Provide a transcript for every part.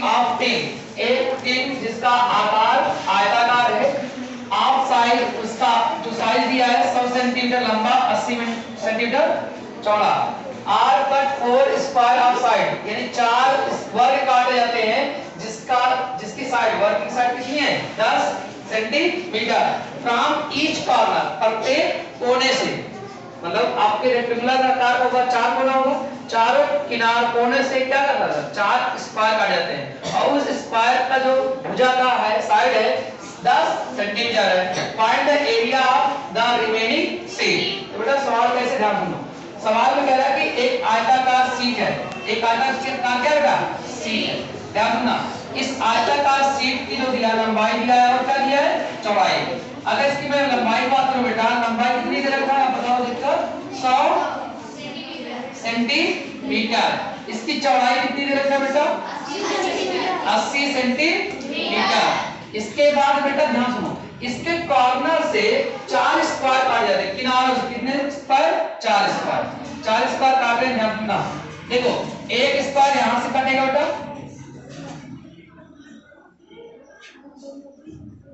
Tin of tin, एक tin जिसका आकार आयताकार है, ऑफ साइज उसका जो साइज दिया है 100 सेंटीमीटर लंबा, 80 सेंटीमीटर चौड़ा, are cut 4 square of side, यानी 4 वर्ग काटे जाते हैं जिसकी साइड वर्ग की साइड कितनी है 10 सेंटीमीटर, फ्रॉम ईच कॉर्नर, प्रत्येक कोने से, मतलब आपके रेक्टेंगुलर आकार होगा 4 कोना होगा, चारों किनार कोने से क्या करता था 4 स्क्वायर काट जाते हैं, और उस स्क्वायर का जो भुजा का है साइड है 10 सेंटीमीटर है। Find the area of the remaining seat. तो बेटा सवाल कैसे, ध्यान सुनो, सवाल में कह रहा है कि एक आयताकार सीट है, एक आयताकार सीट का क्या बेटा सीट है, ध्यान सुनना, इस आयताकार सीट की जो दिया लंबाई दिया है और क्या दिया है चौड़ाई, अगर इसकी मैं लंबाई बात करूं बेटा, लंबाई कितनी दे रखा है आप बताओ देखकर 100 सेंटीमीटर, इसकी चौड़ाई कितनी दे रखा है बेटा 80 सेंटीमीटर। इसके बाद बेटा ध्यान सुनो, इसके कॉर्नर से 4 स्क्वायर काट जाते हैं, किनारों से कितने स्क्वायर 4 स्क्वायर काट रहे हैं, ध्यान सुनना, देखो एक स्क्वायर यहां से कटेगा बेटा,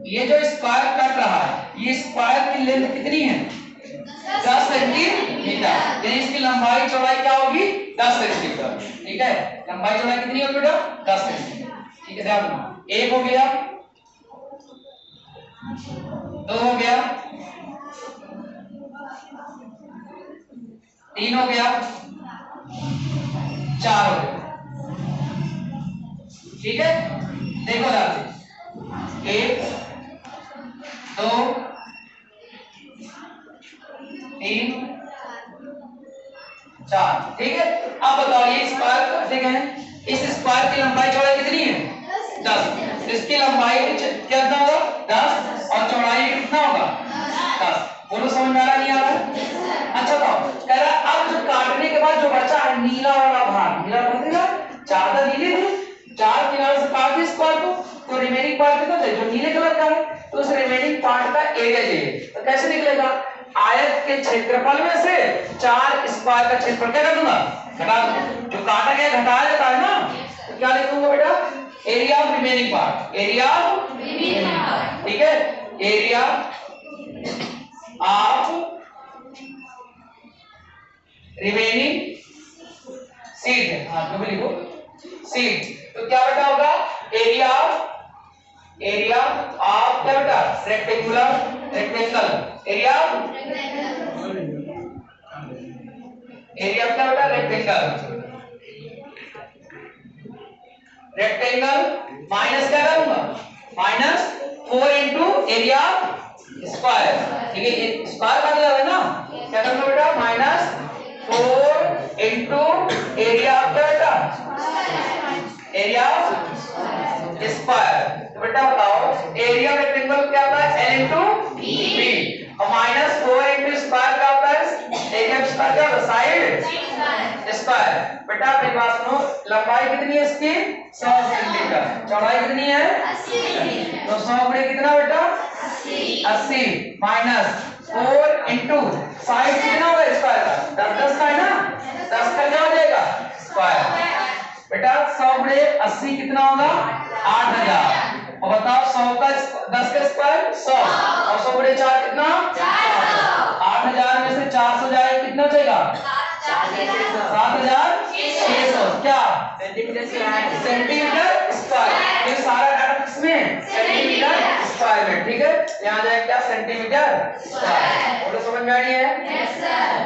ये जो स्क्वायर कट रहा है ये स्क्वायर की लेंथ कितनी है 10 सेंटीमीटर, यानी इसकी लंबाई चौड़ाई क्या होगी 10 सेंटीमीटर, ठीक है, लंबाई चौड़ाई कितनी होगी बेटा 10 सेंटीमीटर, ठीक है, ध्यान रखना, एक हो गया, दो हो गया, 3 हो गया, 4 हो गया, ठीक है, देखो ध्यान से 1 2 3 4, ठीक है। अब बताओ ये स्क्वायर कैसे गए, इस स्क्वायर की लंबाई चौड़ाई कितनी है 10, इसकी लंबाई कितना होगा 10 और चौड़ाई कितना होगा 10, बोलो समझ में आ रहा नहीं आ रहा, अच्छा तो कह रहा अब जो काटने के बाद जो बचा है नीला वाला भाग, नीला भाग ज्यादा नीले थे, 4 किनारे से काट दिए स्क्वायर को, तो रिमेनिंग पार्ट कितना था जो नीले कलर का है, तो उस रिमेनिंग पार्ट का एरिया चाहिए, तो कैसे निकलेगा, आयत के क्षेत्रफल में से 4 स्क्वायर का क्षेत्रफल क्या कर दूंगा घटा दूंगा, जो काटा गया घटाया जाता है ना, तो क्या लिखूंगा बेटा area of remaining part, area of remaining part, ठीक है, एरिया ऑफ रिमेनिंग सीट है, हाँ जो भी लिखो सीट, तो क्या बेटा होगा एरिया ऑफ क्या बेटा रेक्टेंगल, एरिया क्या बेटा रेक्टेंगल माइनस क्या करूंगा माइनस 4 इंटू एरिया स्क्वायर, ठीक है, ये स्क्वायर काट जाएगा ना, क्या करूंगा बेटा माइनस 4 इंटू एरिया बेटा एरिया स्क्वायर, तो बेटा बताओ एरिया रेक्टेंगल क्या होता है L इंटू बी, और माइनस 4 इंटू स्क्वायर क्या होता है एरिया स्क्वायर क्या होता है साइड स्क्वायर, बेटा मेरी बात सुनो, लंबाई कितनी है इसकी 100 सेंटीमीटर, चौड़ाई कितनी है 80, तो 100 गुणे कितना बेटा 80 माइनस 4 इंटू साइड कितना होगा स्क्वायर का 10 का है ना, 10 का क्या हो जाएगा स्क्वायर, बेटा 100 गुणे 80 कितना होगा 8000, और बताओ 100 का 10 का स्क्वायर 100 और 100 गुणे 4 कितना 8000 में से 400 जाए कितना चाहिए 7600 क्या सेंटीमीटर स्क्वायर, ये सारा डाटा किसमें सेंटीमीटर स्क्वायर में, ठीक है, यहाँ जाए क्या सेंटीमीटर स्क्वायर, बोलो समझ में आ रही है, यस सर।